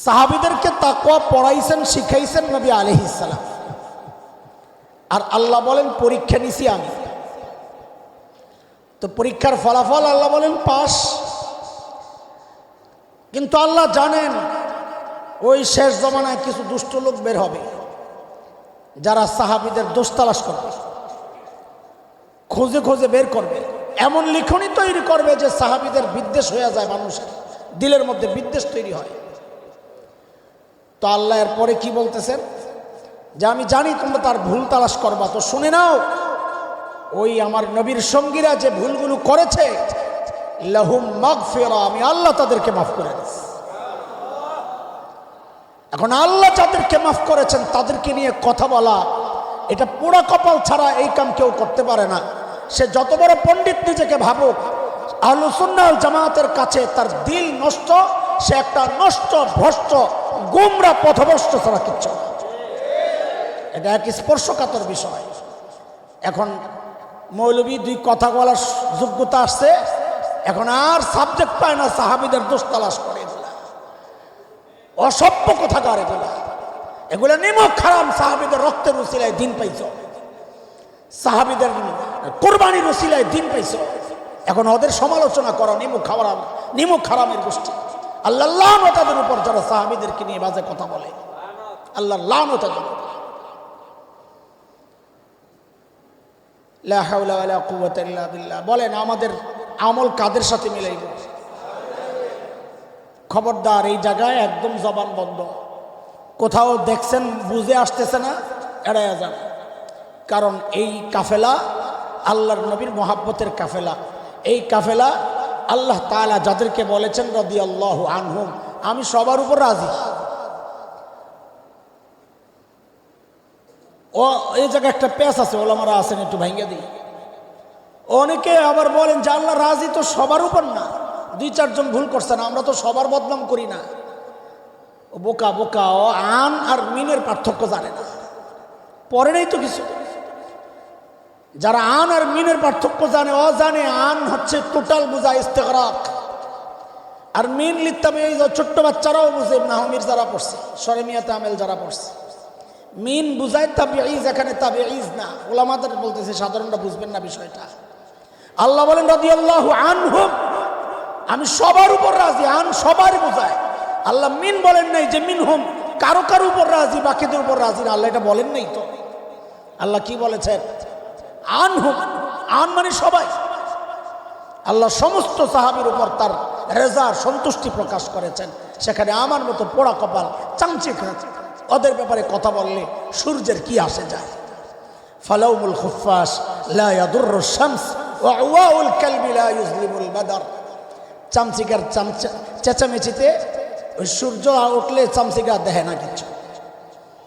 সাহাবীদেরকে তাকওয়া পড়াইছেন, শিখাইছেন নবী আলাইহিস সালাম। আর আল্লাহ বলেন পরীক্ষা নিছি আমি। তো পরীক্ষার ফলাফল আল্লাহ বলেন পাস। কিন্তু আল্লাহ জানেন ওই শেষ জমানায় কিছু দুষ্ট লোক বের হবে, যারা সাহাবীদের দোষ তালাশ করবে, খোঁজে খোঁজে বের করবে, এমন লিখনি তৈরি করবে যে সাহাবীদের বিদ্বেষ হয়ে যায়, মানুষের দিলের মধ্যে বিদ্বেষ তৈরি হয়। তো আল্লাহ এর পরে কি বলতেছেন যে আমি জানি তোমরা তার ভুল তালাশ করবা, তো শুনে নাও ওই আমার নবীর সঙ্গীরা যে ভুলগুলো করেছে লাহুম মাগফিরা, আমি আল্লাহ তাদেরকে মাফ করে দিয়েছি। এখন আল্লাহ যাদেরকে মাফ করেছেন তাদেরকে নিয়ে কথা বলা, এটা পোড়া কপাল ছাড়া এই কাম কেউ করতে পারে না। সে যত বড় পণ্ডিত নিজেকে ভাবুক, আহলুস সুন্নাহ ওয়াল জামাতের কাছে তার দিল নষ্ট, সে একটা নষ্ট ভ্রষ্ট গোমরা পথভ্রষ্ট ছাড়া কিচ্ছু না। এটা এক স্পর্শকাতর বিষয়। এখন মৌলবী দুই কথা বলার যোগ্যতা আসছে, এখন আর সাবজেক্ট পায় না, সাহাবীদের দোষ তালাশ করে। অসভ্য কথাকার এগুলা, এগুলা নিমক হারাম। সাহাবীদের রক্তের উসিলায় দিন পাইছ, সাহাবীদের কোরবানির উসিলায় দিন পাইছ, এখন ওদের সমালোচনা করা নিমক হারামের গোষ্ঠী। আল্লাহ লানত তাদের উপর যারা সাহাবীদেরকে নিয়ে বাজে কথা বলে, আল্লাহ লানত তাদের। লা হাওলা ওয়ালা কুওয়াতা ইল্লা বিল্লাহ। বলেন আমাদের আমল কাদের সাথে মিলাইব? খবরদার এই জায়গায় একদম জবান বন্ধ। কোথাও দেখছেন বুঝে আসতেছে না, এড়াইয়া যান। কারণ এই কাফেলা আল্লাহর নবীর মহাব্বতের কাফেলা। এই কাফেলা আল্লাহ তাআলা যাদেরকে বলেছেন রাদিয়াল্লাহু আনহুম, আমি সবার উপর রাজি। ও এই জায়গায় একটা পেশ আছে, ওলামারা আছেন, একটু ভাঙ্গা দিই। অনেকে আবার বলেন যে আল্লাহ রাজি তো সবার উপর না, দুই চারজন ভুল করছেন, আমরা তো সবার বদনাম করি না। ও বোকা বোকা, ও আন আর মিনের পার্থক্য জানে না, পরে নেই তো কিছু। যারা আন আর মিনের পার্থক্য জানে, ও জানে আন হচ্ছে টোটাল বুঝা ইস্তেগরাক, আর মিন লিখতাম এই ছোট্ট বাচ্চারাও বুঝে, নাহমির যারা পড়ছে, শরমিয়াতে আমেল যারা পড়ছে, মিন বুঝায় তাবিঈজ, এখানে তাবিঈজ না। ওলামাদের বলতেছে সাধারণরা বুঝবেন না বিষয়টা। আল্লাহ বলেন রাদিয়াল্লাহু আনহুম, আমি সবার উপর রাজি। আন সবারই বোঝায়। আল্লাহ মিন বলেন নাই যে মিনহুম কারো কারো উপর রাজি, বাকিদের উপর রাজি না, আল্লাহ এটা বলেন নাই তো। আল্লাহ কি বলেছেন? আনহুম, আন মানে সবাই। আল্লাহ সমস্ত সাহাবীর উপর তার রেজা সন্তুষ্টি প্রকাশ করেছেন। সেখানে আমার মতো পোড়া কপাল চামচিক ওদের ব্যাপারে কথা বললে সূর্যের কি আসে যায়? ফালাউমুল খুফাস লা ইয়াদুররু শামস ওয়া আওয়াউল কালবি লা ইউজলিমুল বাদার। চামচিকার চেঁচামেচিতে ওই সূর্য উঠলে চামচিকা দেখে না কিছু,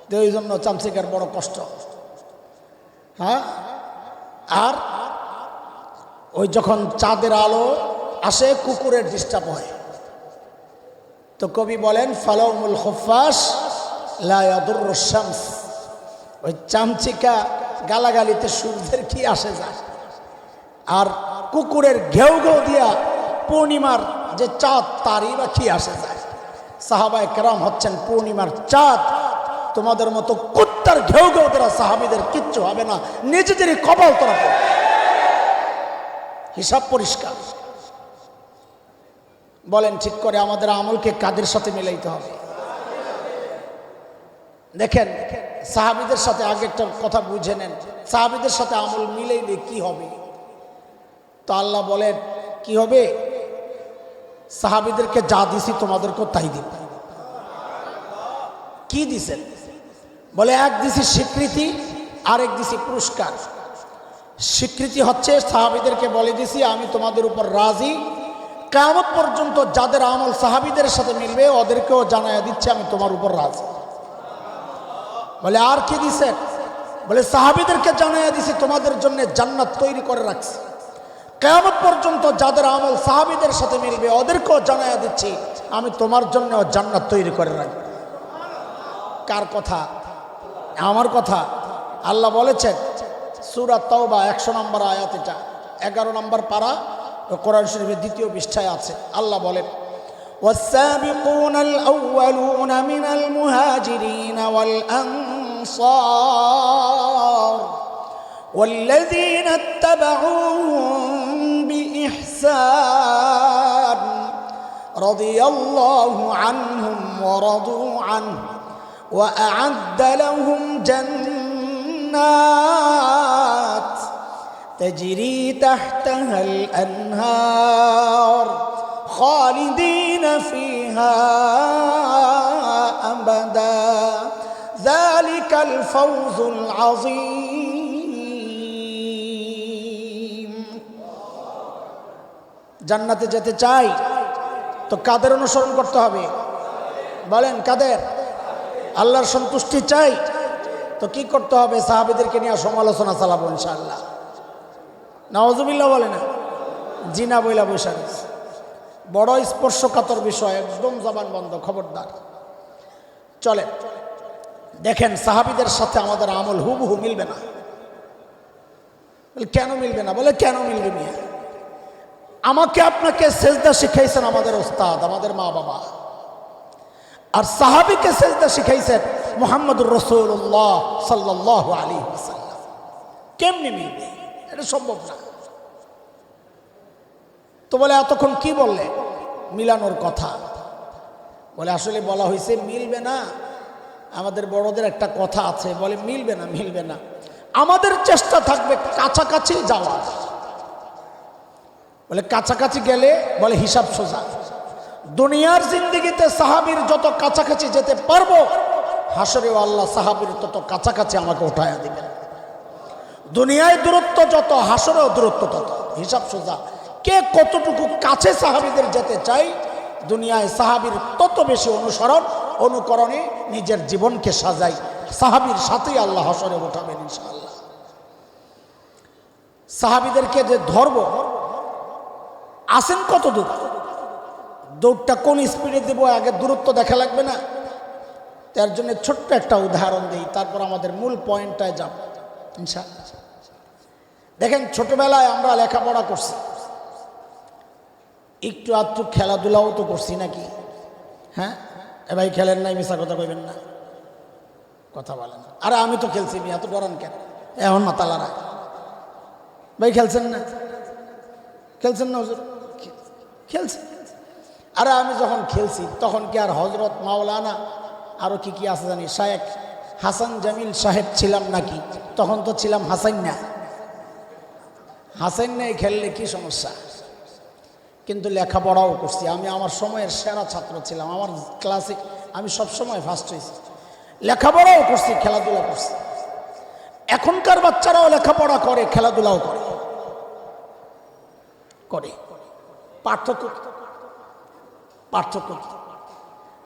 তো ওই জন্য চামচিকার বড় কষ্ট। হ্যাঁ, আর ওই যখন চাঁদের আলো আসে কুকুরের ডিস্টার্ব হয়। তো কবি বলেন ফালাউমুল খুফাস লা ইয়াদুররু শামস, ওই চামচিকা গালাগালিতে সূর্যের কি আসে যায়? আর কুকুরের ঘেউ ঘেউ দিয়া পূর্ণিমার যে চাঁদ, তারই বা কি আসে যায়? সাহাবায়ে কেরাম হচ্ছেন পূর্ণিমার চাঁদ। তোমাদের মতো কুত্তার ঘেউ ঘেউ দ্বারা সাহাবীদের কিচ্ছু হবে না, নিজেদেরই কপাল তোরা পড়বে। হিসাব পরিষ্কার। বলেন ঠিক করে আমাদের আমলকে কাদের সাথে মিলাইতে হবে? দেখেন সাহাবীদের সাথে আগে একটা কথা বুঝে নেন, সাহাবীদের সাথে আমল মিলাইলে কি হবে? তো আল্লাহ বলেন কি হবে? সাহাবীদেরকে যা দিছি তোমাদেরকেও তাই দিব। কি দিছেন? বলে এক দিছি স্বীকৃতি, আরেক দিছি পুরস্কার। স্বীকৃতি হচ্ছে সাহাবীদেরকে বলে দিছি আমি তোমাদের উপর রাজি, কিয়ামত পর্যন্ত যাদের আমল সাহাবীদের সাথে মিলবে ওদেরকেও জানায়া দিচ্ছে আমি তোমার উপর রাজি। বলে আর কি দিছেন? বলে সাহাবীদেরকে জানায়া দিছি তোমাদের জন্য জান্নাত তৈরি করে রাখছি, কিয়ামত পর্যন্ত যাদের আমল সাহাবীদের সাথে মিলবে ওদেরকেও জানায়া দিচ্ছি আমি তোমার জন্য জান্নাত তৈরি করে রাখব। কার কথা? আমার কথা। আল্লাহ বলেছেন সূরা তাওবা 100 নম্বর আয়াত, এটা 11 নম্বর পারা কোরআন শরীফের 2য় পৃষ্ঠায় আছে। আল্লাহ বলেন والسابقون الأولون من المهاجرين والأنصار والذين اتبعوهم بإحسان رضي الله عنهم ورضوا عنه وأعد لهم جنات تجري تحتها الأنهار خالدين فيها أبدا ذلك الفوز العظيم জান্নাতে যেতে চাই তো কাদের অনুসরণ করতে হবে বলেন কাদের আল্লাহর সন্তুষ্টি চাই তো কি করতে হবে সাহাবীদেরকে নিয়ে সমালোচনা চালাবো ইনশাআল্লাহ নাউজুবিল্লাহ বলে না জিনা বইলা বসে আছে বড় স্পর্শকাতর বিষয় একদম জবান বন্ধ খবরদার চলে দেখেন সাহাবীদের সাথে আমাদের আমল হুবহু মিলবে না কেন মিলবে না বলে কেন মিলবে মিয়া আমাকে আপনাকে সেজদা শিখাইছেন আমাদের ওস্তাদ আমাদের মা বাবা আর সাহাবীকে সেজদা শিখাইছেন মুহাম্মদুর রাসূলুল্লাহ সাল্লাল্লাহু আলাইহি ওয়াসাল্লাম কেমনে মিলবে এটা সম্ভব না তো বলে এতক্ষণ কি বললে মিলানোর কথা বলে আসলে বলা হয়েছে মিলবে না আমাদের বড়দের একটা কথা আছে বলে মিলবে না আমাদের চেষ্টা থাকবে কাছাকাছি যাওয়া বলে কাছাকাছি গেলে বলে হিসাব সোজা দুনিয়ার জিন্দেগিতে সাহাবীর যত কাছাকাছি যেতে পারবো হাসরেও আল্লাহ সাহাবীর তত কাছাকাছি আমাকে উঠায়া দিবেন দুনিয়ায় দূরত্ব যত হাসরেও দূরত্ব তত হিসাব সোজা কে কতটুকু কাছে সাহাবীদের যেতে চাই দুনিয়ায় সাহাবীর তত বেশি অনুসরণ অনুকরণে নিজের জীবনকে সাজাই সাহাবীর সাথেই আল্লাহ হাসরে উঠাবেন ইনশাআল্লাহ সাহাবীদেরকে যে ধরব আসেন কত দূর দৌড়টা কোন স্পিডে দেব আগে দূরত্ব দেখা লাগবে না তার জন্য ছোট্ট একটা উদাহরণ দিই তারপর আমাদের মূল পয়েন্টটায় যাব ইনশাআল্লাহ দেখেন ছোটবেলায় আমরা লেখাপড়া করছি একটু আধটু খেলাধুলাও তো করছি নাকি হ্যাঁ এ ভাই খেলেন নাই মিশা কথা কইবেন না কথা বলেন আরে আমি তো খেলছি এত ডরান কেন এখন মাতালারা ভাই খেলছেন না হুজুর খেলছে আরে আমি যখন খেলছি তখন কি আর হজরত মাওলানা আরো কি আছে জানি শায়েখ হাসান জামিল সাহেব ছিলাম নাকি তখন তো ছিলাম হাসান নাই খেললে কি সমস্যা কিন্তু লেখাপড়াও করছি আমি আমার সময়ের সেরা ছাত্র ছিলাম আমার ক্লাসে আমি সব সময় ফার্স্ট হয়েছি লেখাপড়াও করছি খেলাধুলা করছি এখনকার বাচ্চারাও লেখাপড়া করে খেলাধুলাও করে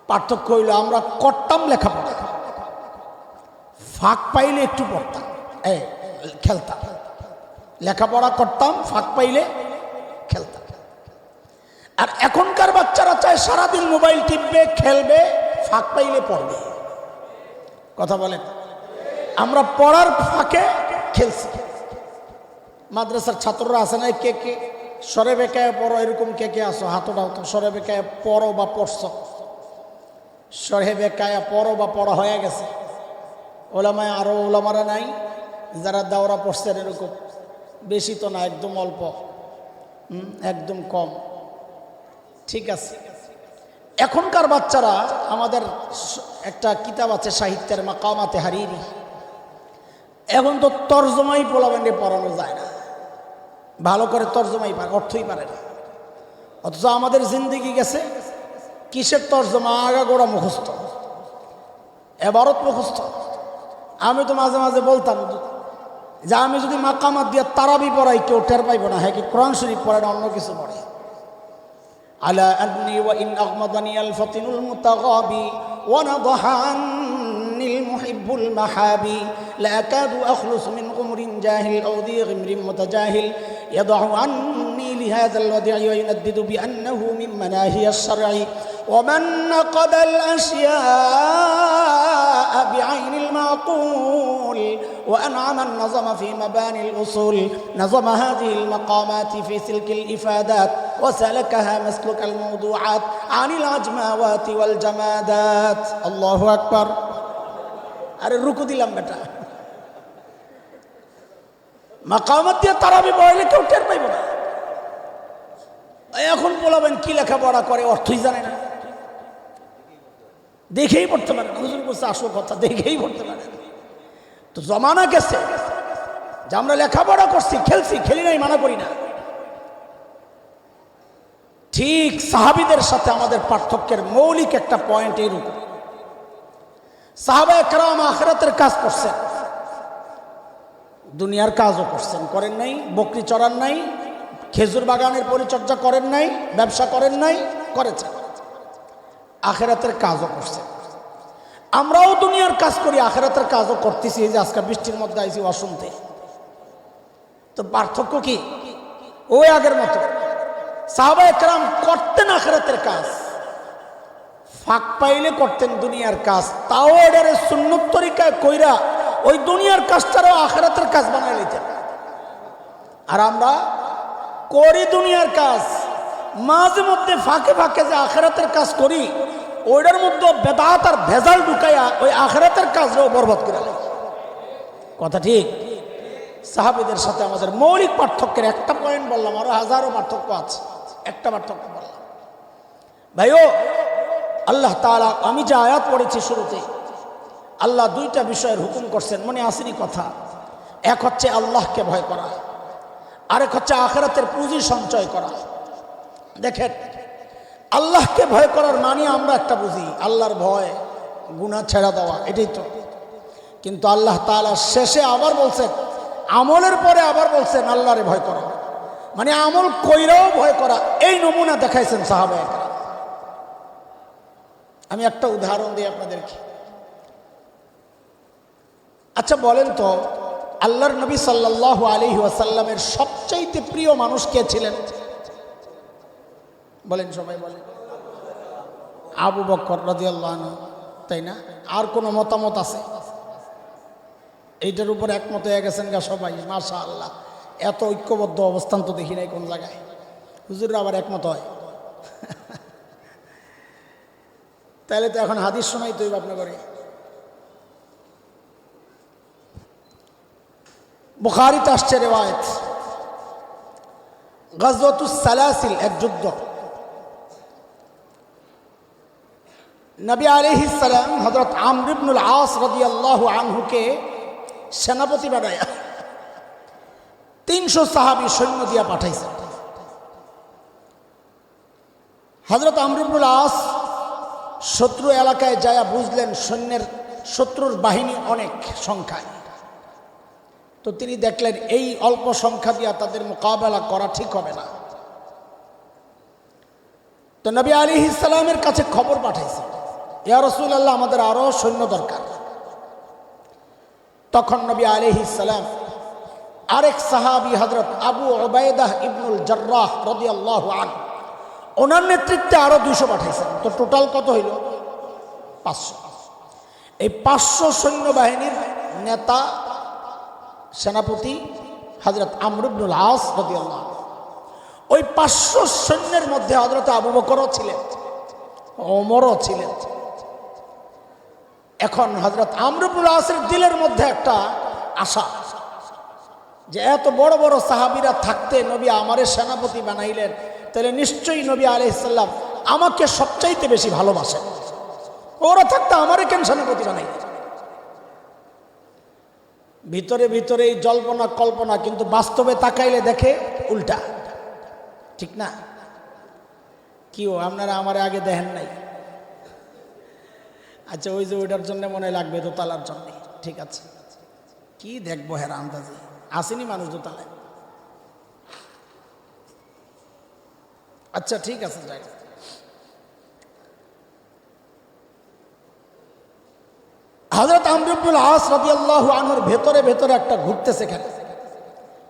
পার্থক্য হইল আমরা করতাম লেখাপড়া ফাঁক পাইলে একটু পড়তাম খেলতাম লেখাপড়া করতাম ফাঁক পাইলে খেলতাম আর এখনকার বাচ্চারা চায় সারাদিন মোবাইল টিপবে খেলবে ফাঁক পাইলে পড়বে কথা বলেন আমরা পড়ার ফাঁকে খেলছি মাদ্রাসার ছাত্ররা আছে না কে সরে বেকায় পড়ো এরকম কে আসো হাতটা সরে বেকায় পড়ো বা পড়ছ সরে বেকায় পড়ো বা পড়া হয়ে গেছে ওলামায় আরো ওলামারা নাই যারা দাওরা পড়ছেন এরকম বেশি তো না একদম অল্প একদম কম ঠিক আছে এখনকার বাচ্চারা আমাদের একটা কিতাব আছে সাহিত্যের মাকামাতে হারিরি এখন তো তর্জমাই পোলাবেন্ডে পড়ানো যায় না ভালো করে তর্জমাই অর্থই পারে না অথচ আমাদের জিন্দেগি গেছে কিসের তর্জমা আগাগোড়া মুখস্থ এবারত মুখস্থ আমি তো মাঝে মাঝে বলতাম যে আমি যদি মাকামাত দিয়ে তারাবি পড়াই কেউ টের পাইব না হ্যাঁ কি কোরআন শরীফ পড়ে না অন্য কিছু পড়ে আলা আদনি ওয়া ইন আগমাদানি আল ফাতিনুল মুতাগাবি ওয়া নাদহানিল মুহিব্বুল মাহাবি লা আকাদু আখলুস মিন উমরিন জাহিল আও দি গমরিন মুতাজাহিল ইয়াদউ আন্নি লিহাযাল ওয়াদি'i ওয়া ইউনাদ্দিদু বিআন্নাহু মিন মানাহিয়াশ শার'i ومن نقد الأشياء بعين المعقول وأنعم النظم في مباني الأصول نظم هذه المقامات في سلك الإفادات وسلكها مسلك الموضوعات عن العجماوات والجمادات الله أكبر আরে রুকু দিলাম বেটা মাকামাত দিয়ে তারাবি বইলে কেউ টের পাইব না এখন বলবেন কি লেখাপড়া করে অর্থই জানে না দেখেই পড়তে পারে হুজুর বলছে আসল কথা দেখেই পড়তে পারে তো জমানা গেছে যে আমরা লেখাপড়া করছি খেলছি খেলি নাই মানা করি না ঠিক সাহাবীদের সাথে আমাদের পার্থক্যের মৌলিক একটা পয়েন্ট এইরকম সাহাবায়ে কেরাম আখিরাতের কাজ করছেন দুনিয়ার কাজও করছেন করেন নাই বকরি চড়ান নাই খেজুর বাগানের পরিচর্যা করেন নাই ব্যবসা করেন নাই করেছেন আখিরাতের কাজও করছেন আমরাও দুনিয়ার কাজ করি আখিরাতের কাজও করতেছি যে আজকে বৃষ্টির মধ্যে আইছি অশুনতে তো পার্থক্য কি ওই আগের মতো সাহাবায়ে কেরাম করতেন আখিরাতের কাজ ফাঁক পাইলে করতেন দুনিয়ার কাজ তাও এটারে সুন্নত তরিকায় কইরা ওই দুনিয়ার কাজটারও আখিরাতের কাজ বানাই নিতেন আর আমরা করি দুনিয়ার কাজ মাঝে মধ্যে ফাঁকে ফাঁকে যে আখিরাতের কাজ করি ওইটার মধ্যে বেদাত আর ভেজাল ঢুকাইয়া ওই আখিরাতের কাজও বরবাদ করে লাগে কথা ঠিক সাহাবীদের সাথে আমাদের মৌলিক পার্থক্যের একটা পয়েন্ট বললাম আরো হাজারো পার্থক্য আছে একটা পার্থক্য বললাম ভাইও আল্লাহ তাআলা আমি যে আয়াত পড়েছি শুরুতে আল্লাহ দুইটা বিষয়ের হুকুম করছেন মনে আসেনি কথা এক হচ্ছে আল্লাহকে ভয় করা আরেক হচ্ছে আখিরাতের পুঁজি সঞ্চয় করা দেখেন আল্লাহকে ভয় করার মানে আমরা একটা বুঝি আল্লাহর ভয় গুনাহ ছেড়ে দেওয়া এটাই তো কিন্তু আল্লাহ তাআলা শেষে আবার বলছেন আমলের পরে আবার বলছেন আল্লাহরে ভয় করা মানে আমল কইরাও ভয় করা এই নমুনা দেখাইছেন সাহাবায়ে কেরাম আমি একটা উদাহরণ দিই আপনাদেরকে আচ্ছা বলেন তো আল্লাহর নবী সাল্লাল্লাহু আলাইহি ওয়াসাল্লামের সবচাইতে প্রিয় মানুষ কে ছিলেন বলেন সবাই বলেন আবু বকর রাদিয়াল্লাহু আনহু তাই না আর কোনো মতামত আছে এইটার উপর একমত হয়ে গেছেন গা সবাই মাশাআল্লাহ এত ঐক্যবদ্ধ অবস্থান তো দেখি নাই কোন জায়গায় হুজুররা আবার একমত হয় তাহলে তো এখন হাদিস শোনাই তো আপনি করে বুখারীতে আসছে রিওয়ায়াত গাজওয়াতুস সালাসিল এক যুদ্ধ নবী আলাইহিস সালাম হযরত আমর ইবনুল আস রাদিয়াল্লাহু আনহুকে সেনাপতি বানায়া 300 সাহাবী সৈন্য দিয়া পাঠাইছেন হযরত আমর ইবনুল আস শত্রু এলাকায় যায় বুঝলেন সৈন্যের শত্রুর বাহিনী অনেক সংখ্যায় তো তিনি দেখলেন এই অল্প সংখ্যা দিয়া তাদের মোকাবেলা করা ঠিক হবে না তো নবী আলাইহিস সালামের কাছে খবর পাঠাইছেন ইয়া রাসূলুল্লাহ আমাদের আরো সৈন্য দরকার তখন নবী আলাইহিস সালাম আরেক সাহাবী হযরত আবু উবাইদা ইবনুল জাররাহ রাদিয়াল্লাহু আনহু ওনার নেতৃত্বে আরো 200 পাঠাইছেন তো টোটাল কত হইল 500 এই 500 সৈন্যবাহিনীর নেতা সেনাপতি হযরত আমর ইবনুল আস রাদিয়াল্লাহু আনহু ওই 500 সৈন্যের মধ্যে হযরত আবু বকরও ছিলেন ওমরও ছিলেন এখন হযরত আমর ইবনুল আসের দিলের মধ্যে একটা আশা যে এত বড় বড় সাহাবীরা থাকতে নবী আমারে সেনাপতি বানাইলেন তাহলে নিশ্চয়ই নবী আলাইহিস সালাম আমাকে সবচাইতে বেশি ভালোবাসেন ওরা থাকতে আমারে কেন সেনাপতি বানাইলেন ভিতরে ভিতরে এই জল্পনা কল্পনা কিন্তু বাস্তবে তাকাইলে দেখে উল্টা ঠিক না কি ও আপনারা আমারে আগে দেখেন নাই আচ্ছা ওই যে ওইটার জন্য মনে লাগবে দোতলার জন্য ঠিক আছে কি দেখবো হেরা আন্দাজে আসেনি মানুষ দোতলায় আচ্ছা ঠিক আছে যাই হযরত আমর ইবনুল আস রাদিয়াল্লাহু আনহুর ভেতরে ভেতরে একটা ঘুরতেছে কেন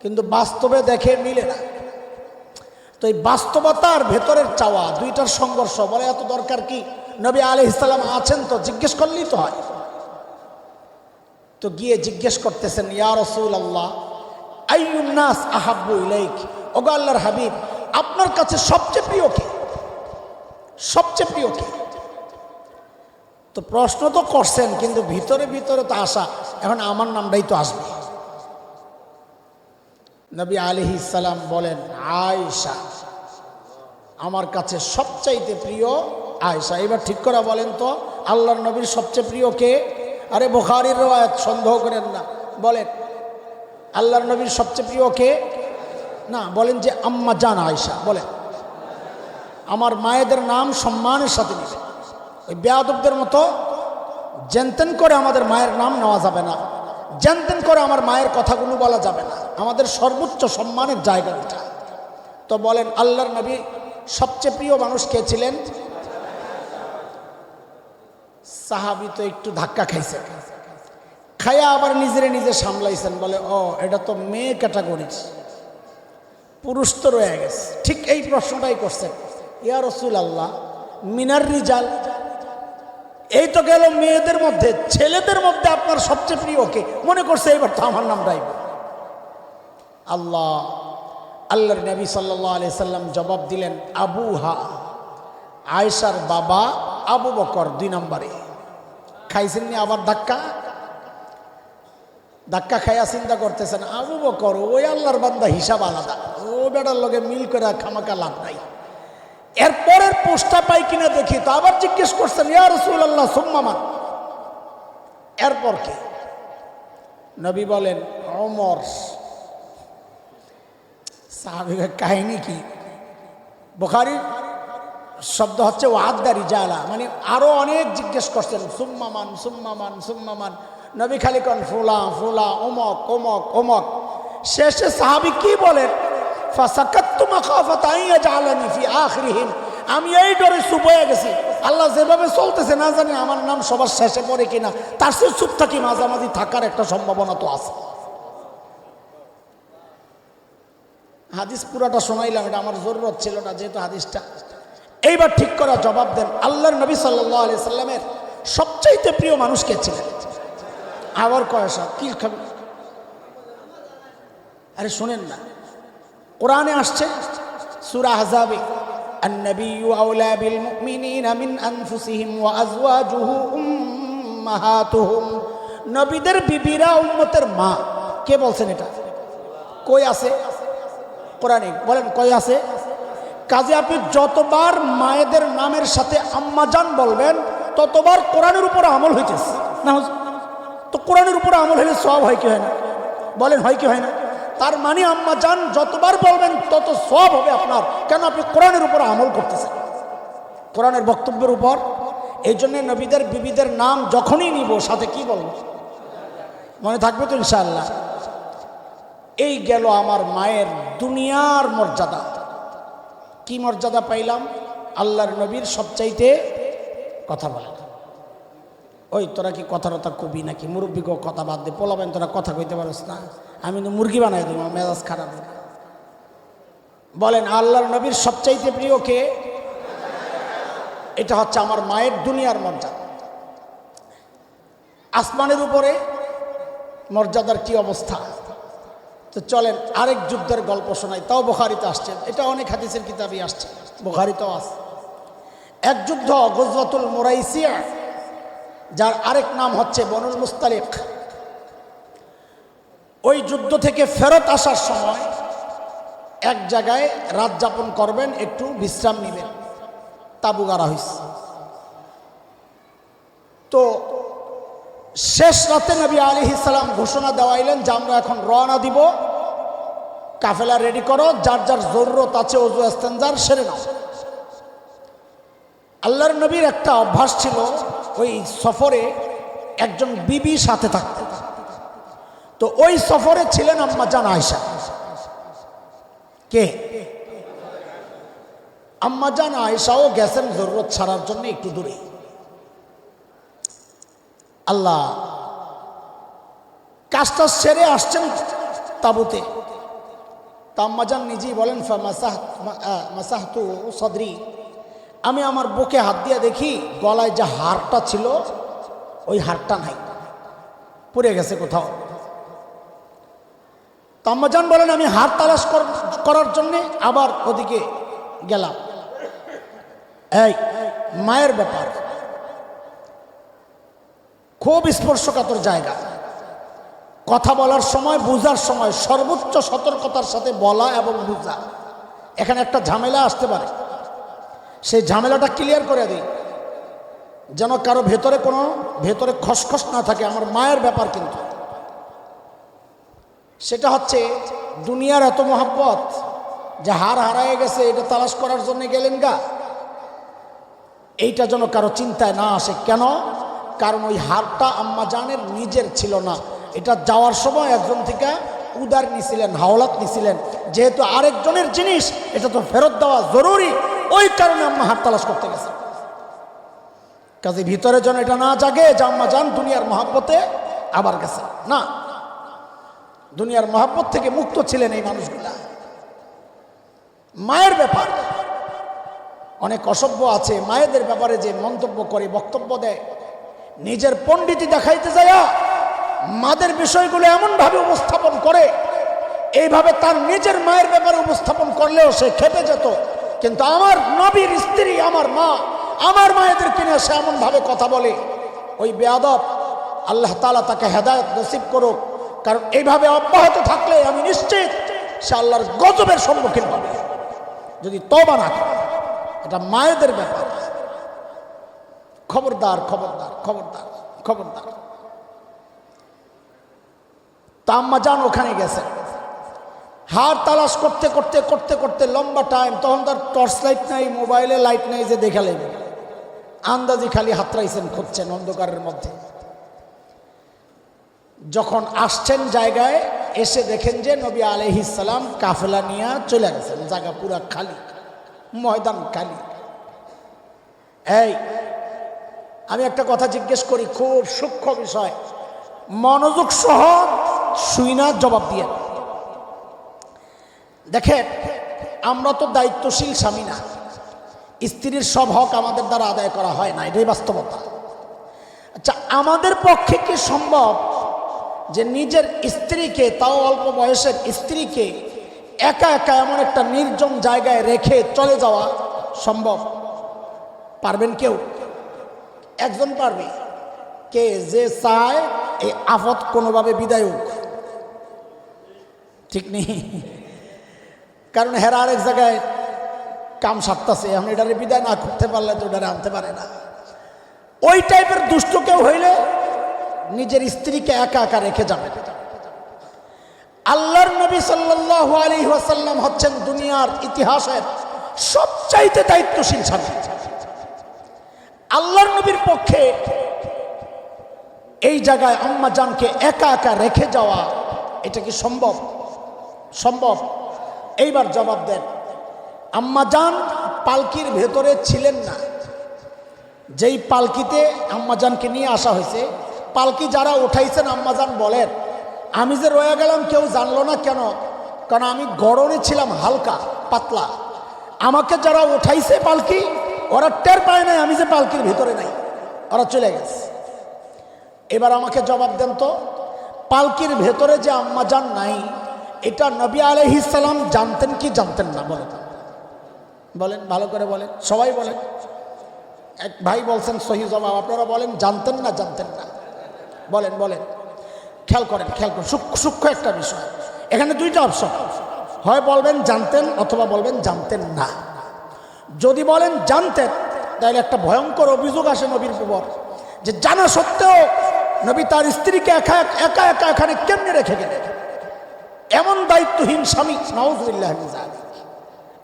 কিন্তু বাস্তবে দেখে মিলে না তো এই বাস্তবতার ভেতরের চাওয়া দুইটার সংঘর্ষ, বলে এত দরকার কি, নবী আলাইহিস সালাম আছেন তো, জিজ্ঞেস করলেই তো হয়। তো গিয়ে জিজ্ঞেস করতেছেন, ইয়া রাসূলুল্লাহ আইয়ুন নাস আহাব্বু ইলাইক, ওগো আল্লাহর হাবিব, আপনার কাছে সবচেয়ে প্রিয় কে, সবচেয়ে প্রিয় কে? তো প্রশ্ন তো করছেন, কিন্তু ভিতরে ভিতরে তো আশা, এখন আমার নামটাই তো আসবে। নবী আলাইহিস সালাম বলেন, আয়েশা, আমার কাছে সবচাইতে প্রিয় আয়েশা। এবার ঠিক করে বলেন তো, আল্লাহর নবীর সবচেয়ে প্রিয় কে? আরে বুখারীর রওয়ায়াত, সন্দেহ করেন না, বলেন আল্লাহর নবীর সবচেয়ে প্রিয় কে? না, বলেন যে আম্মা জান আয়েশা। বলেন, আমার মায়েদের নাম সম্মানের সাথে নেবেন। ওই বেয়াদবদের মতো জেনতেন করে আমাদের মায়ের নাম নেওয়া যাবে না, জেনতেন করে আমার মায়ের কথাগুলো বলা যাবে না। আমাদের সর্বোচ্চ সম্মানের জায়গা এটা। তো বলেন আল্লাহর নবী সবচেয়ে প্রিয় মানুষ কে ছিলেন? সাহাবী তো একটু ধাক্কা খাইছে, খাইয়া আবার নিজেরে নিজে সামলাইছেন, বলে ও এটা তো মেয়ে ক্যাটাগরির, পুরুষ তো রয়ে গেছে। ঠিক এই প্রশ্নটাই করছেন, ইয়া রাসূলুল্লাহ মিনার রিজাল, এই তো গেল মেয়েদের মধ্যে, ছেলেদের মধ্যে আপনার সবচেয়ে প্রিয় কে? মনে করছে এবার তো আমার নাম রাইব। আল্লাহর নবী সাল্লাল্লাহু আলাইহি সাল্লাম জবাব দিলেন, আবুহা, আয়েশার বাবা আবু বকর 2 নম্বরে। খাইছেন নি আবার ধাক্কা? ধাক্কা খাইয়া চিন্তা করতেছেন, আবু বকর ওই আল্লাহর বান্দা, হিসাব আলাদা, ও বেটার লগে মিল করে খামাকা লাভ নাই। এরপরের পোস্টটা পাই কিনা দেখি। তো আবার জিজ্ঞেস করছেন, ইয়া রাসূলুল্লাহ সুম্মা মান, এরপর কে? নবী বলেন ওমর। সাহাবীদের কাহিনী কি? বুখারীর শব্দ হচ্ছে ওয়াদ্দা রিজালা, মানে আরো অনেক জিজ্ঞেস করছেন, সুম্মা মান সুম্মা মান সুম্মা মান। নবী খালি কন ফুলা ফুলা, অমক অমক অমক। শেষে সাহাবী কি বলেন, ফাসাকাততু মাখাফাতা আন ইয়াজআলানি ফি আখিরিহিম, আমি এই ডরে চুপ হয়ে গেছি, আল্লাহ যেভাবে চলতেছে না জানি আমার নাম সবার শেষে পড়ে কিনা, তার চেয়ে চুপ থাকি, মাঝামাঝি থাকার একটা সম্ভাবনা তো আছে। হাদিস পুরাটা শোনাইলাম, এটা আমার জরুরত ছিল না যেহেতু হাদিসটা। এইবার ঠিক করা জবাব দেন, আল্লাহর নবী সাল্লাল্লাহু আলাইহি সাল্লামের সবচাইতে প্রিয় মানুষ কে ছিলেন? আবার কয়সা কি খাবে? আরে শুনেন না, কোরআনে আসছে সূরা আহজাবে, আন-নাবিয়্যু আওলা বিল মুমিনিনা মিন আনফুসিহিম ওয়া আজওয়াজুহু উম্মাহাতুহুম, নবীদের বিবিরা উম্মতের মা। কে বলছেন এটা? কই আছে কোরআনে? বলেন কই আছে? কাজে আপনি যতবার মায়েদের নামের সাথে আম্মাজান বলবেন ততবার কোরআনের উপর আমল হইতেছে না। তো কোরআনের উপর আমল হলে সওয়াব হয় কি হয় না? বলেন হয় কি হয় না? তার মানে আম্মাজান যতবার বলবেন তত সওয়াব হবে আপনার, কেন আপনি কোরআনের উপর আমল করতেছেন, কোরআনের বক্তব্যের উপর। এই জন্য নবীদের বিবিদের নাম যখনই নিব সাথে কি বলবো? মনে থাকবে তো ইনশাআল্লাহ। এই গেল আমার মায়ের দুনিয়ার মর্যাদা। কি মর্যাদা পাইলাম? আল্লাহর নবীর সবচাইতে কথা বলে। ওই তোরা কি কথা কবি নাকি? মুরব্বী কথা বাদ দিয়ে পোলাবেন, তোরা কথা কইতে পারস না, আমি তো মুরগি বানাই দেবো, মেজাজ খারাপ। বলেন আল্লাহর নবীর সবচাইতে প্রিয় কে? এটা হচ্ছে আমার মায়ের দুনিয়ার মর্যাদা। আসমানের উপরে মর্যাদার কি অবস্থা? তো চলেন আরেক যুদ্ধের গল্প শোনাই, তাও বুখারীতে আসছে, এটা অনেক হাদিসের কিতাবই আসছে, বুখারীতেও আছে। এক যুদ্ধ গজওয়াতুল মুরাইসিয়া, যার আরেক নাম হচ্ছে বনুল মুস্তালিক। ওই যুদ্ধ থেকে ফেরত আসার সময় এক জায়গায় রাত যাপন করবেন, একটু বিশ্রাম নেবেন, তাবু গাড়া হয়েছে। তো শেষ রাতে নবী আলাইহিস সালাম ঘোষণা দেওয়াইলেন যে আমরা এখন রওনা দিব, কাফেলা রেডি করো, যার যার জরুরত আছে ওযু ইস্তেনজার সেরে নাও। আল্লাহর নবীর একটা অভ্যাস ছিল, ওই সফরে একজন বিবি সাথে থাকতেন। তো ওই সফরে ছিলেন আম্মা জান আয়েশা। কে? আম্মা জান আয়েশাও গেছেন জরুরত ছাড়ার জন্য একটু দূরে। আল্লাহ কাজটা সেরে আসছেন তাবুতে, তা আম্মাজান নিজেই বলেন মাসাহতু সদরি, আমি আমার বুকে হাত দিয়ে দেখি গলায় যে হারটা ছিল ওই হারটা নাই, পড়ে গেছে কোথাও। তা আম্মাজান বলেন আমি হার তালাশ করার জন্যে আবার ওদিকে গেলাম। এই মায়ের ব্যাপার খুব স্পর্শকাতর জায়গা। কথা বলার সময়, বুঝার সময় সর্বোচ্চ সতর্কতার সাথে বলা এবং বুঝা। এখানে একটা ঝামেলা আসতে পারে, সেই ঝামেলাটা ক্লিয়ার করে দিই যেন কারো ভেতরে খসখস না থাকে। আমার মায়ের ব্যাপার কিন্তু সেটা হচ্ছে দুনিয়ার এত মহব্বত যে হার হারায় গেছে এটা তালাশ করার জন্য গেলেন গা, এইটা যেন কারো চিন্তায় না আসে। কেন? কারণ ওই হারটা আম্মাজানের নিজের ছিল না, এটা যাওয়ার সময় একজন থেকে উদার নিছিলেন, হাওলাত নিছিলেন। যেহেতু আরেকজনের জিনিস, এটা তো ফেরত দেওয়া জরুরি, ওই কারণে আম্মা হার তালাশ করতে গেছে। কাজে ভিতরে যেন এটা না জাগে যে আম্মাজান দুনিয়ার মহব্বতে আবার গেছে। না, দুনিয়ার মহব্বত থেকে মুক্ত ছিলেন এই মানুষগুলা। মায়ের ব্যাপার অনেক অসভ্য আছে, মায়েদের ব্যাপারে যে মন্তব্য করে, বক্তব্য দেয়, নিজের পণ্ডিতি দেখাইতে যায় মাদের বিষয়গুলো এমনভাবে উপস্থাপন করে, এইভাবে তার নিজের মায়ের ব্যাপারে উপস্থাপন করলেও সে খেপে যেত। কিন্তু আমার নবীর স্ত্রী, আমার মা, আমার মায়েদের কিনে সে এমনভাবে কথা বলে, ওই বেয়াদব আল্লাহ তাআলা তাকে হেদায়েত নসিব করুক। কারণ এইভাবে অব্যাহত থাকলে আমি নিশ্চিত সে আল্লাহর গজবের সম্মুখীন হবে যদি তওবা না করে। এটা মায়েদের ব্যাপার। খবরদার, খবরদার, খবরদার, খবরদার। তা আম্মাজান ওখানে গেছে, হার তালাশ করতে করতে করতে করতে লম্বা টাইম। তখন তার টর্চ লাইট নাই, মোবাইলে লাইট নাই যে দেখা লাগবে, আন্দাজি খালি হাতড়াইছেন, খুঁজছেন অন্ধকারের মধ্যে। যখন আসছেন জায়গায়, এসে দেখেন যে নবী আলাইহিস সালাম কাফেলা নিয়ে চলে গেছেন, জায়গা পুরা খালি, ময়দান খালি। এই আমি একটা কথা জিজ্ঞেস করি, খুব সূক্ষ্ম বিষয়, মনোযোগ সহ শুইনা জবাব দিয়ে দেখেন। আমরা তো দায়িত্বশীল স্বামী না, স্ত্রীর সব হক আমাদের দ্বারা আদায় করা হয় না, এটাই বাস্তবতা। আচ্ছা, আমাদের পক্ষে কি সম্ভব যে নিজের স্ত্রীকে, তাও অল্প বয়সের স্ত্রীকে একা একা এমন একটা নির্জন জায়গায় রেখে চলে যাওয়া সম্ভব? পারবেন কেউ? একজন পারবে কে? যে চায় এই আফত কোনোভাবে বিদায় হোক, ঠিক নেই? কারণ হেরা আরেক জায়গায় কাম সারতেছে, এখন এটারে বিদায় না করতে পারলে তো ওটারে আনতে পারে না। ওই টাইপের দুষ্ট কেউ হইলে নিজের স্ত্রীকে একা একা রেখে যাবে। আল্লাহর নবী সাল্লাল্লাহু আলাইহি ওয়াসাল্লাম হচ্ছেন দুনিয়ার ইতিহাসের সবচাইতে দায়িত্বশীল স্বামী। আল্লাহর নবীর পক্ষে এই জায়গায় আম্মাজানকে একা একা রেখে যাওয়া, এটা কি সম্ভব? সম্ভব? এইবার জবাব দেন। আম্মাজান পালকির ভেতরে ছিলেন না। যেই পালকিতে আম্মাজানকে নিয়ে আসা হয়েছে, পালকি যারা উঠাইছেন আম্মাজান বলেন, আমি যে রয়ে গেলাম কেউ জানলো না। কেন? কারণ আমি গড়নে ছিলাম, হালকা পাতলা। আমাকে যারা উঠাইছে পালকি, ওরা টের পায় নাই আমি যে পালকির ভিতরে নাই, ওরা চলে গেছে। এবার আমাকে জবাব দেন তো, পালকির ভেতরে যে আম্মাজান নাই, এটা নবী আলাইহিস সালাম জানতেন কি জানতেন না? বলেন, বলেন, ভালো করে বলেন, সবাই বলেন। এক ভাই বলছেন সহি জবাব, আপনারা বলেন জানতেন না জানতেন না? বলেন, বলেন, খেয়াল করেন, খেয়াল করেন, সূক্ষ্ম একটা বিষয়। এখানে দুইটা অপশন, হয় বলবেন জানতেন অথবা বলবেন জানতেন না। যদি বলেন জানতেন, তাহলে একটা ভয়ঙ্কর অভিযোগ আসে নবীর উপর, যে জানা সত্ত্বেও নবী তার স্ত্রীকে একা একা একা এখানে কেমনে রেখে গেলেন? এমন দায়িত্বহীন স্বামী, নাউযুবিল্লাহ মিন যালিক।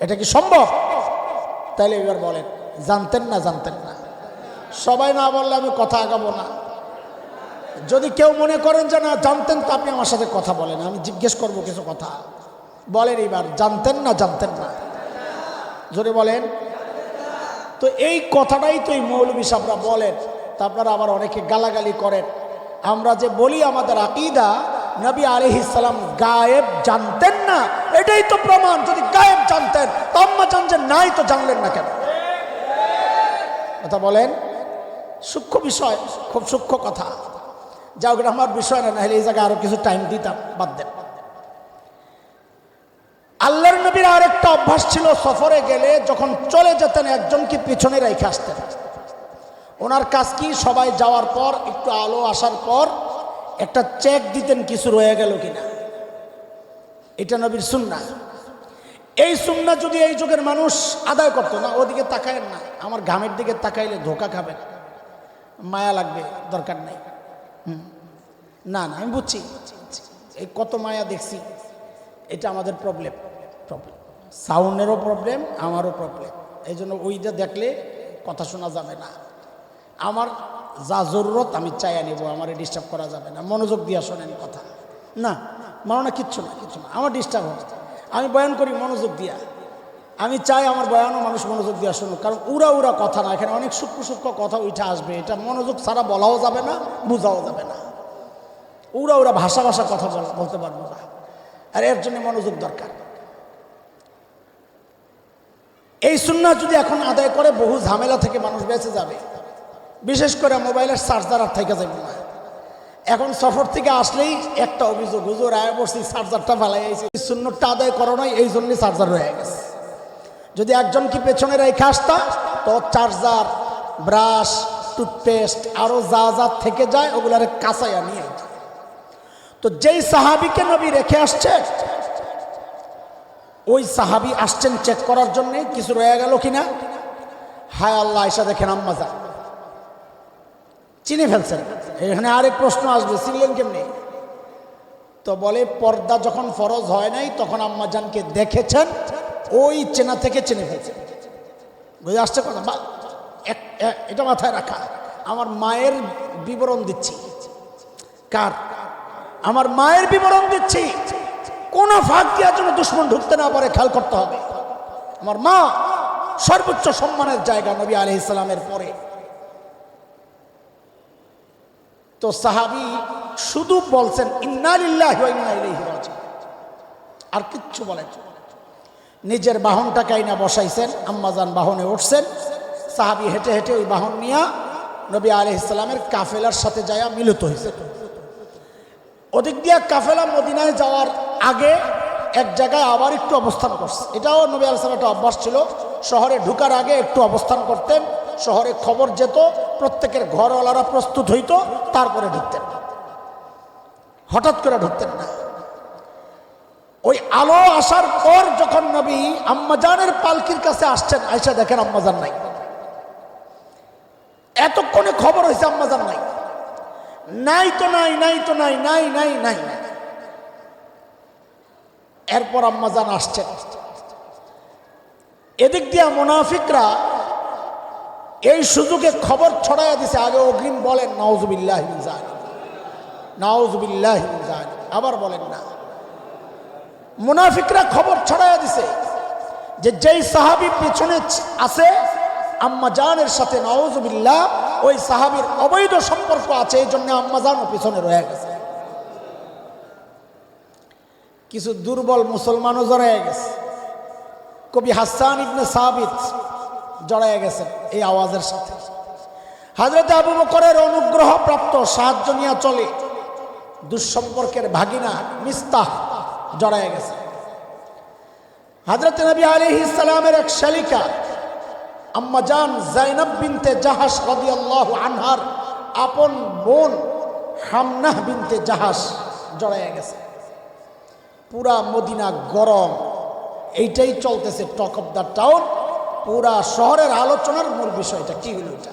এটা কি সম্ভব? তাহলে এবার বলেন জানতেন না জানতেন না? সবাই না বললে আমি কথা আগাবো না। যদি কেউ মনে করেন যে না জানতেন, তো আপনি আমার সাথে কথা বলেন, আমি জিজ্ঞেস করবো কিছু কথা। বলেন এবার জানতেন না জানতেন না? জোরে বলেন। তো এই কথাটাই তো এই মৌলবী সাহেবরা বলেন, তারপরে আবার অনেকে গালাগালি করেন। আমরা যে বলি আমাদের আকীদা, নবী আলাইহিস সালাম গায়েব জানতেন না, এটাই তো প্রমাণ। যদি গায়েব জানতেন তো আম্মা জান যে নাই তো জানলেন না কেন? কথা বলেন, সূক্ষ্ম বিষয়, খুব সূক্ষ্ম কথা। যা ওটা আমার বিষয় না, নাহলে এই জায়গায় আরো কিছু টাইম দিতাম, বাদ দেন। আল্লাহর নবীর আরেকটা অভ্যাস ছিল, সফরে গেলে যখন চলে যেতেন একজনকে পিছনে রেখে আসতেন। ওনার কাজ কি, সবাই যাওয়ার পর একটু আলো আসার পর একটা চেক দিতেন কিছু রয়ে গেল কিনা। এটা নবীর সুন্নাহ। এই সুন্নাহ যদি এই যুগের মানুষ আদায় করতো না, ওদিকে তাকায়েন না, আমার ঘামের দিকে তাকাইলে ধোকা খাবেন, মায়া লাগবে, দরকার নেই। না না, আমি বুঝছি, এই কত মায়া দেখছি, এটা আমাদের প্রবলেম। সাউন্ডেরও প্রবলেম, আমারও প্রবলেম। এই জন্য ওইটা দেখলে কথা শোনা যাবে না। আমার যা জরুরত আমি চাইয়া নেব, আমার ডিস্টার্ব করা যাবে না। মনোযোগ দিয়া শোনেন কথা। না মানো না, কিচ্ছু না, কিচ্ছু না, আমার ডিস্টার্ব হবে। আমি বয়ান করি মনোযোগ দিয়া, আমি চাই আমার বয়ানও মানুষ মনোযোগ দিয়া শুনুক, কারণ উড়া উড়া কথা না, এখানে অনেক সূক্ষ্ম সূক্ষ্ম কথা উঠে আসবে। এটা মনোযোগ ছাড়া বলাও যাবে না, বোঝাও যাবে না। উড়া উড়া ভাষা ভাষা কথা বলতে পারবো না, আর এর জন্য মনোযোগ দরকার। এই সুন্নাহ যদি এখন আদায় করে, বহু ঝামেলা থেকে মানুষ বেঁচে যাবে। বিশেষ করে মোবাইলের চার্জার আর থেকে যাবে না। এখন সফর থেকে আসলেই একটা অভিযোগ, হুজুর আয়া বসছি চার্জারটা ফেলাই আইছি। সুন্নতটা আদায় করো নাই, এই জন্যই চার্জার রয়ে গেছে। যদি একজন কি পেছনে রেখে আসতা, তো চার্জার, ব্রাশ, টুথপেস্ট আরো যা যা থেকে যায় ওগুলার কাঁচাইয়া নিয়ে। তো যেই সাহাবিকে নবী রেখে আসছে, ওই সাহাবি আসছেন চেক করার জন্য কিছু রয়ে গেল কিনা। হায় আল্লাহ, আয়সা দেখেন আম্মা যান চিনে ফেলছেন। এখানে আরেক প্রশ্ন আসবে, চিনলেন কেমনি? তো বলে পর্দা যখন ফরজ হয় নাই তখন আম্মা জানকে দেখেছেন, ওই চেনা থেকে চিনে ফেলছেন। বুঝে আসছে কথা? এটা মাথায় রাখা। আমার মায়ের বিবরণ দিচ্ছি। কার? আমার মায়ের বিবরণ দিচ্ছি। কোন ফাঁক দেওয়ার জন্য দুশ্মন ঢুকতে না পারে খেয়াল করতে হবে। আমার মা সর্বোচ্চ সম্মানের জায়গা নবী আলাইহিস সালামের পরে। তো সাহাবী শুধু বলছেন ইন্না লিল্লাহি ওয়া ইন্না ইলাইহি রাজিউন, আর কিচ্ছু বলেন। নিজের বাহনটাকে আইনা বসাইছেন, আম্মাজান বাহনে উঠছেন, সাহাবী হেঁটে হেঁটে ওই বাহন নিয়ে নবী আলাইহিস সালামের কাফেলার সাথে যায়া মিলিত হয়েছে। ওদিক দিয়ে কাফেলা মদিনায় যাওয়ার আগে এক জায়গায় আবার একটু অবস্থান করছে। এটাও নবী আলাইহিস সালামের একটা অভ্যাস ছিল, শহরে ঢুকার আগে একটু অবস্থান করতেন। শহরে খবর যেত, প্রত্যেকের ঘরওয়ালারা প্রস্তুত হইতো, তারপরে ঢুকতেন, হঠাৎ করে ঢুকতেন না। ওই আলো আসার পর যখন নবী আম্মাজানের পালকির কাছে আসছেন, আয়সা দেখেন আম্মাজান নাই। এতক্ষণে খবর হয়েছে আম্মাজান নাই, নাই তো নাই, নাই তো নাই, নাই নাই নাই। এরপর আম্মাজান আসছেন। এদিক দিয়া মুনাফিকরা এই সুযোগে খবর ছড়াইয়া দিছে। আগে অগ্রিম বলেন নাউযুবিল্লাহি মিন যালিক, নাউযুবিল্লাহি মিন যালিক, আবার বলেন না। মুনাফিকরা খবর ছড়াইয়া দিছে যে যেই সাহাবী পিছনে আছে আম্মাজানের সাথে, নাউযুবিল্লাহ, ওই সাহাবীর অবৈধ সম্পর্ক আছে, এই জন্য আম্মাজানও পিছনে রয়ে গেছে। কিছু দুর্বল মুসলমানও জড়াইয়া গেছে। কবি হাসান ইবনে সাবিত জড়াইয়া গেছেন এই আওয়াজের সাথে। হযরত আবু বকরের অনুগ্রহ প্রাপ্ত, সাহায্য নিয়ে চলে দুঃসম্পর্কের ভাগিনা মিস্তাহ জড়াইয়া গেছে। হযরত নবী আলাইহিস সালামের এক শালিকা আম্মাজান যায়নাব বিনতে জাহাশ রাদিয়াল্লাহু আনহার আপন বোন হামনাহ বিনতে জাহাশ জড়াইয়া গেছে। পুরা মদিনা গরম, এইটাই চলতেছে টক অফ দ্য টাউন। পুরা শহরের আলোচনার মূল বিষয়টা কি হলো এটা?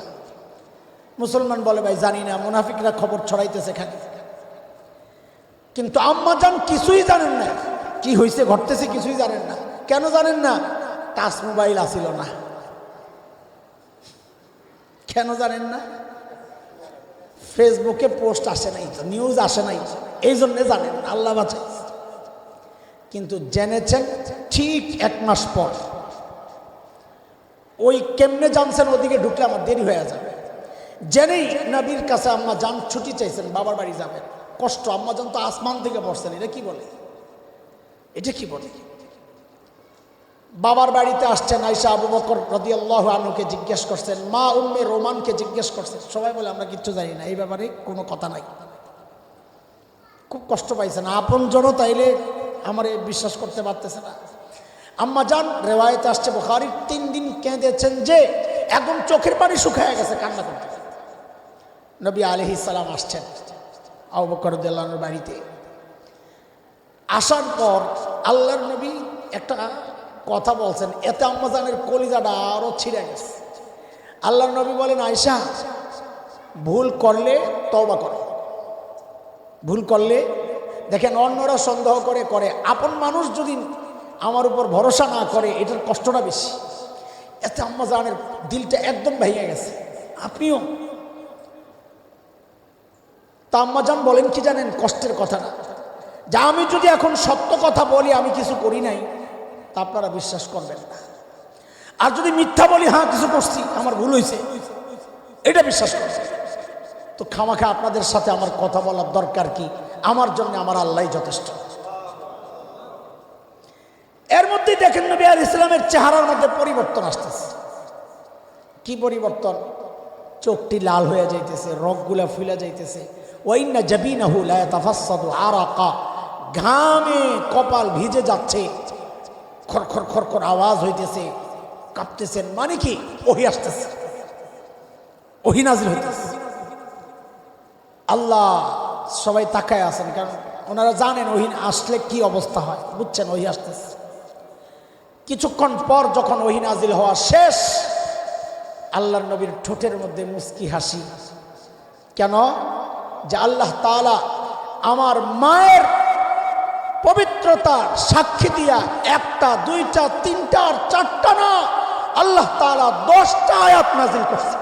মুসলমান বলে ভাই জানি না, মুনাফিকরা খবর ছড়াইতেছে খালি। কিন্তু আম্মাজান কিছুই জানেন না, কি হয়েছে ঘটতেছে কিছুই জানেন না। কেন জানেন না? টাচ মোবাইল আসিল না। কেন জানেন না? ফেসবুকে পোস্ট আসে নাই, তো নিউজ আসে নাই, এই জন্যে জানেন না, আল্লাহ বাঁচাই। কিন্তু জেনেছেন ঠিক 1 মাস পর। ওই কেমনে জানছেন? ওদিকে ঢুকলে আমার দেরি হয়ে যাবে। জেনেই নবীর কাছে আম্মা জান ছুটি চাইছেন, বাবার বাড়ি যাবেন। কষ্ট। আম্মাজান তো আসমান থেকে পড়ছেন, এটা কি বলে, এটা কি বলে? বাবার বাড়িতে আসছেন, আয়েশা আবু বকর রাদিয়াল্লাহু আনহুকে জিজ্ঞেস করছেন, মা উম্মে রোমানকে জিজ্ঞেস করছেন। সবাই বলে আমরা কিচ্ছু জানি না, এই ব্যাপারে কোনো কথা নাই। খুব কষ্ট পাইছেন, আপন জন তাইলে আমার বিশ্বাস করতে পারতেছে না। আম্মাজান রেওয়ায়েতে আসছে বুখারীর 3 দিন কেঁদেছেন যে একদম চোখের পানি শুকিয়ে গেছে কান্না করতে। নবী আলাইহিস সালাম আসছেন আবু বকর রাদিয়াল্লাহু আনহুর বাড়িতে। আসার পর আল্লাহর নবী একটা কথা বলছেন, এতে আম্মাজানের কলিজাটা আরো ছিঁড়ে গেছে। আল্লাহর নবী বলেন, আয়েশা ভুল করলে তওবা করো। ভুল করলে, দেখেন অন্যরা সন্দেহ করে করে, আপন মানুষ যদি আমার উপর ভরসা না করে এটার কষ্টটা বেশি। এতে আম্মাজানের দিলটা একদম ভেঙে গেছে। আপনিও তা আম্মাজান বলেন কি জানেন, কষ্টের কথা না, যা আমি যদি এখন সত্য কথা বলি আমি কিছু করি নাই তা আপনারা বিশ্বাস করবেন না, আর যদি মিথ্যা বলি হ্যাঁ কিছু করছি, আমার ভুল হয়েছে, এটা বিশ্বাস করছি। তো খামাখা আপনাদের সাথে আমার কথা বলার দরকার কি? আমার জন্য আমার আল্লাহই যথেষ্ট। এর মধ্যেই দেখেন নবী আলাইহিস সালামের চেহারার মধ্যে পরিবর্তন আসতেছে। কি পরিবর্তন? চোখটি লাল হয়ে যাইতেছে, রগগুলা ফুলে যাইতেছে। ওয়াইন্না জাবিনাহু লা ইয়াতাফাসসাদু আরাকা, ঘামে কপাল ভিজে যাচ্ছে, খরখর খরখর আওয়াজ হইতেছে, কাঁপতেছেন। মানে কি? ওহী আসতেছে, ওহী নাজিল হইতেছে। আল্লাহ সবাই তাকায় আছেন, কারণ ওনারা জানেন ওহী আসলে কি অবস্থা হয়, বুঝছেন ওহী আসতেছে। কিছুক্ষণ পর যখন ওহী নাজিল হওয়া শেষ, আল্লাহর নবীর ঠোঁটের মধ্যে মুস্কি হাসি। কেন? যে আল্লাহ তাআলা আমার মায়ের পবিত্রতার সাক্ষী দিয়া একটা, দুইটা, তিনটা আর চারটা না, আল্লাহ তাআলা 10টা আয়াত নাজিল করছে।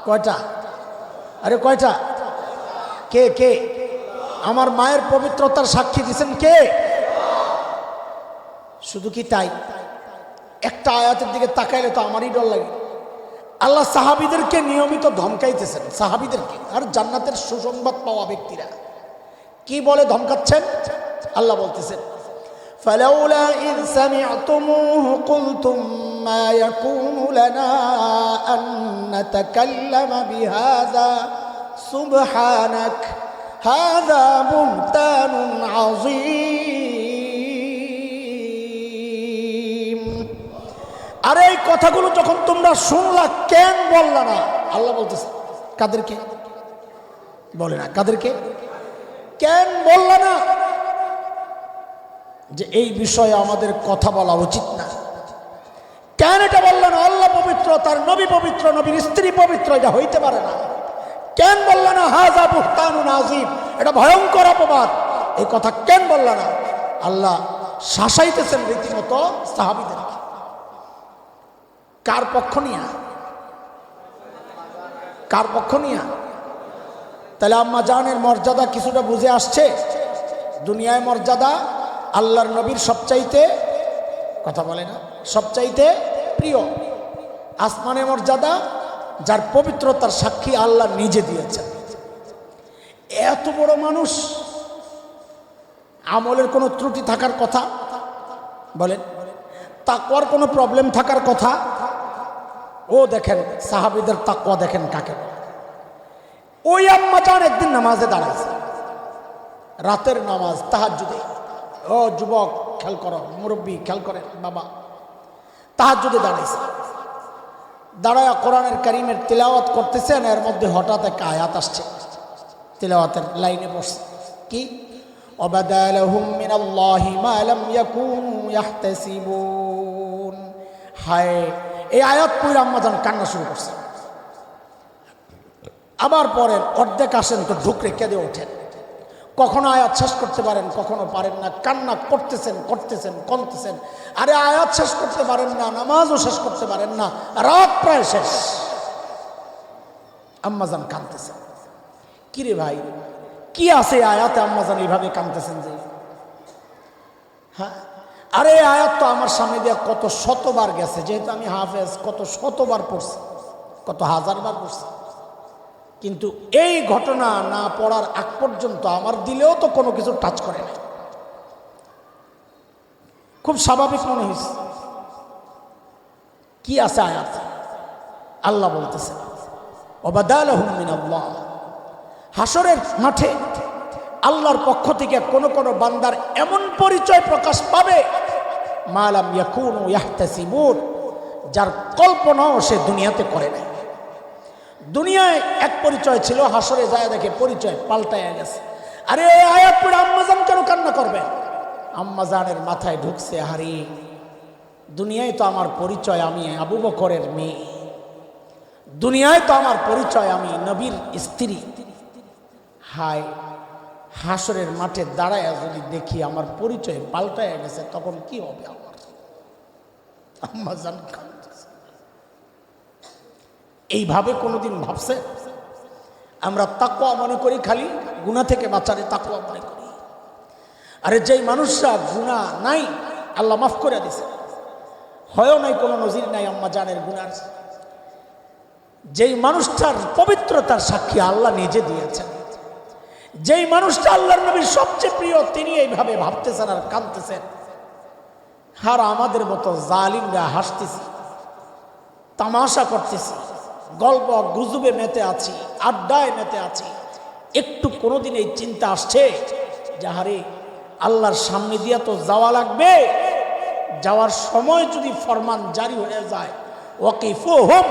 কয়টা? আরে কয়টা? কে কে আমার মায়ের পবিত্রতার সাক্ষী দিয়েছেন? কে? শুধু কি তাই? একটা আয়াতের দিকে তাকাইলে তো আমারই ডর লাগে। আল্লাহ সাহাবীদেরকে নিয়মিত ধমকাইতেছেন, সাহাবীদেরকে আর জান্নাতের সুসংবাদ পাওয়া ব্যক্তিরা কি বলে ধমকাচ্ছেন? আল্লাহ বলতেছেন, ফালাউলা ইয সামি'তুমুহু কুলতুম মা ইয়াকুনু লানা আন নাতাকাল্লামা বিহাযা সুবহানাক হাযা বুহতানুন আযীম। আর এই কথাগুলো যখন তোমরা শুনলা কেন বললা না? আল্লাহ বলতেছে কাদেরকে? বলে না কাদেরকে? কেন বললা না যে এই বিষয়ে আমাদের কথা বলা উচিত না? কেন এটা বললা না? আল্লাহ পবিত্র, তার নবী পবিত্র, নবীর স্ত্রী পবিত্র, এটা হইতে পারে না। কেন বললা না হাযা বুহতানুন আযীম, এটা ভয়ঙ্কর অপবাদ? এই কথা কেন বললা না? আল্লাহ শাসাইতেছেন রীতিমতো সাহাবীদেরকে। কার পক্ষ নিয়া? কার পক্ষ নিয়া? তাহলে আম্মা জানের মর্যাদা কিছুটা বুঝে আসছে। দুনিয়ায় মর্যাদা আল্লাহর নবীর সবচাইতে, কথা বলে না, সবচাইতে প্রিয়। আসমানে মর্যাদা যার পবিত্রতার সাক্ষী আল্লাহ নিজে দিয়েছেন। এত বড় মানুষ, আমলের কোনো ত্রুটি থাকার কথা বলেন, তাকওয়ার কোনো প্রবলেম থাকার কথা। ও দেখেন সাহাবীদের তাকওয়া দেখেন কাকে। ওই আম্মা জান একদিন নামাজে দাঁড়াইছে, রাতের নামাজ, তাহাজ্জুদে। ও যুবক খেয়াল করো, মুরব্বী খেয়াল করেন, বাবা তাহাজ্জুদে দাঁড়াইছে, দাঁড়ায়া কোরআনের কারীমের তিলাওয়াত করতেছেন। এর মধ্যে হঠাৎ একটা আয়াত আসছে, তিলাওয়াতের লাইনে পড়ছে কি, ওয়াবাদা লাহুম মিনাল্লাহি মা লাম ইয়াকুনু ইয়াহতাসিবুন। হায়, এই আয়াত পড়ে আম্মা জান কান্না শুরু করছে। আবার পরের অর্ধেক আসেন তো ঢুকরে কেঁদে ওঠেন। কখনো আয়াত শেষ করতে পারেন, কখনো পারেন না, কান্না করতেছেন করতেছেন কমতেছেন। আরে আয়াত শেষ করতে পারেন না, নামাজও শেষ করতে পারেন না, রাত প্রায় শেষ, আম্মাজান কাঁদতেছেন। কিরে ভাই, কি আছে আয়াতে আম্মাজান এইভাবে কাঁদতেছেন যে? হ্যাঁ, আরে আয়াত তো আমার সামনে দিয়ে কত শতবার গেছে, যেহেতু আমি হাফেজ, কত শতবার পড়ছি, কত হাজারবার পড়ছি। কিন্তু এই ঘটনা না পড়ার আগ পর্যন্ত আমার দিলেও তো কোনো কিছু টাচ করে না, খুব স্বাভাবিক মনে হয়েছে। কি আছে আয়াত? আল্লাহ বলতেছে ওয়াবাদালাহুম মিনাল্লাহ, হাসরের মাঠে আল্লাহর পক্ষ থেকে কোন কোন বান্দার এমন পরিচয় প্রকাশ পাবে মা লাম ইয়াকুনু ইয়াহতাসিবুন, যার কল্পনাও সে দুনিয়াতে করে নাই। দুনিয়ায় এক পরিচয় ছিল, হাসরে যায় দেখে পরিচয় পাল্টায় গেছে। আরে এই আয়াত পড়ে আম্মাজান কেন কান্না করবেন? আম্মাজানের মাথায় ঢুকছে, হারি দুনিয়ায় তো আমার পরিচয় আমি আবু বকরের মেয়ে, দুনিয়ায় তো আমার পরিচয় আমি নবীর স্ত্রী। হায়, হাসরের মাঠে দাঁড়ায় যদি দেখি আমার পরিচয় পাল্টায় গেছে, তখন কি হবে আমার? আম্মাজান কাঁদতেছে। এইভাবে কোনোদিন ভাবছে? আমরা তাকওয়া মনে করি, খালি গুনাহ থেকে বাঁচারে তাকওয়া মনে করি। আরে যেই মানুষরা গুনাহ নাই আল্লাহ মাফ করে দিছে, হয়ও নাই, কোনো নজির নাই আম্মাজানের গুনার। যেই মানুষটার পবিত্রতার সাক্ষী আল্লাহ নিজে দিয়েছেন, যেই মানুষটা আল্লাহর নবীর সবচেয়ে প্রিয়, তিনি এইভাবে ভাবতেছেন আর কাঁদতেছেন। আর আমাদের মতো জালিমরা হাসতেছি, তামাশা করতেছি, গল্প গুজবে মেতে আছি, আড্ডায় মেতে আছি। একটু কোনোদিন এই চিন্তা আসছে যে হারে আল্লাহর সামনে দিয়া তো যাওয়া লাগবে, যাওয়ার সময় যদি ফরমান জারি হয়ে যায় ওয়াকিফুহুম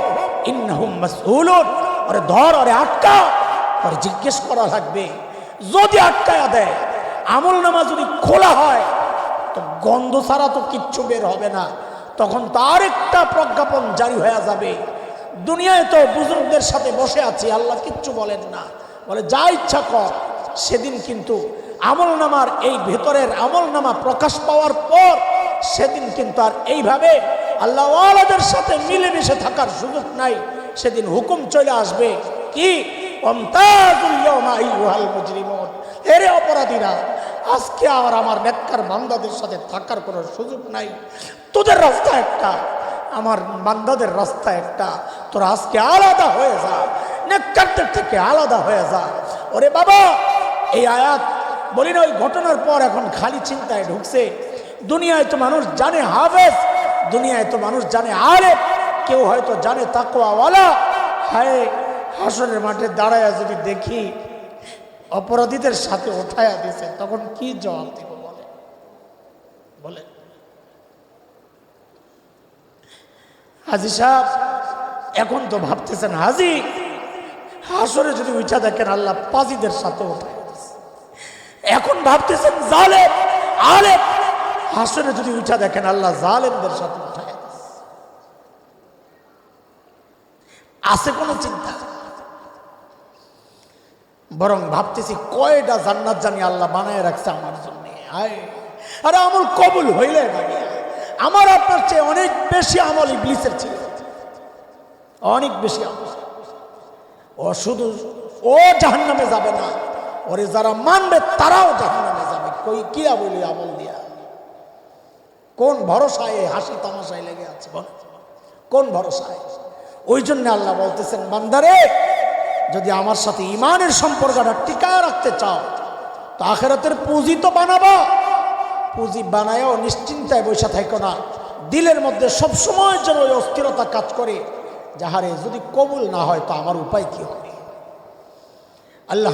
ইন্নাহুম মাসউলুন, আরে ধর, আরে আটকা, আর জিজ্ঞেস করা লাগবে। যদি আটকায়া দেয়, আমল নামা যদি খোলা হয়, তো গন্ধ ছাড়া তো কিচ্ছু বের হবে না, তখন তো আরেকটা প্রজ্ঞাপন জারি হয়ে যাবে। দুনিয়ায় তো বুজুর্গদের সাথে বসে আছি, আল্লাহ কিচ্ছু বলেন না, বলে যা ইচ্ছা কর। সেদিন কিন্তু আমল নামার এই ভেতরের আমল নামা প্রকাশ পাওয়ার পর সেদিন কিন্তু আর এইভাবে আল্লাহ ওয়ালাদের সাথে মিলেমিশে থাকার সুযোগ নাই। সেদিন হুকুম চলে আসবে কি, ওয়ামতাজুল ইয়াওমা আইয়ুহাল মুজরিমুন, এরে অপরাধীরা, আজকে আর আমার নেককার বান্দাদের সাথে থাকার কোনো সুযোগ নাই। তোদের রাস্তা একটা, আমার বান্দাদের রাস্তা একটা, তোরা আজকে আলাদা হয়ে যা, নেককারদের থেকে আলাদা হয়ে যা। ওরে বাবা, এই আয়াত বলি না, ওই ঘটনার পর এখন খালি চিন্তায় ঢুকছে। দুনিয়ায় তো মানুষ জানে হাফেজ, দুনিয়ায় তো মানুষ জানে আলেম, কেউ হয়তো জানে তাকওয়াওয়ালা। হায়, হাসরের মাঠে দাঁড়ায় যদি দেখি অপরাধীদের সাথে উঠায়া দিছে, তখন কি জবাব দিব? বলে হাজী সাহেব এখন তো ভাবতেছেন, হাজী হাসরে যদি উঠা দেখেন আল্লাহ পাজিদের সাথে উঠায় দিছে। এখন ভাবতেছেন জালেম আলেম, হাসরে যদি উঠা দেখেন আল্লাহ জালেমদের সাথে উঠায় দিছে। আছে কোনো চিন্তা? বরং ভাবতেছি কয়টা জান্নাত জানি আল্লাহ বানায় রাখছে আমার জন্য। আরে আমল কবুল হইলে আমার আপনার চেয়ে অনেক বেশি আমল ইবলিসের ছিল, অনেক বেশি আমল। ও শুধু ও জাহান্নামে যাবে না, ওরে যারা মানবে তারাও জাহান্নামে যাবে। কই কিয়া বলি আমল দিয়া? কোন ভরসায় হাসি তামাশায় লেগে আছে? কোন ভরসায়? ওই জন্য আল্লাহ বলতেছেন, বান্দারে যদি আমার সাথে ইমানের সম্পর্কটা টিকা রাখতে চাও তো আখিরাতের পুঁজি তো বানাবা। পুঁজি বানায়ও নিশ্চিন্তায় বসে থাকো না, দিলের মধ্যে সবসময় যেন ওই অস্থিরতা কাজ করে, যাহারে যদি কবুল না হয় তো আমার উপায় কি হবে? আল্লাহ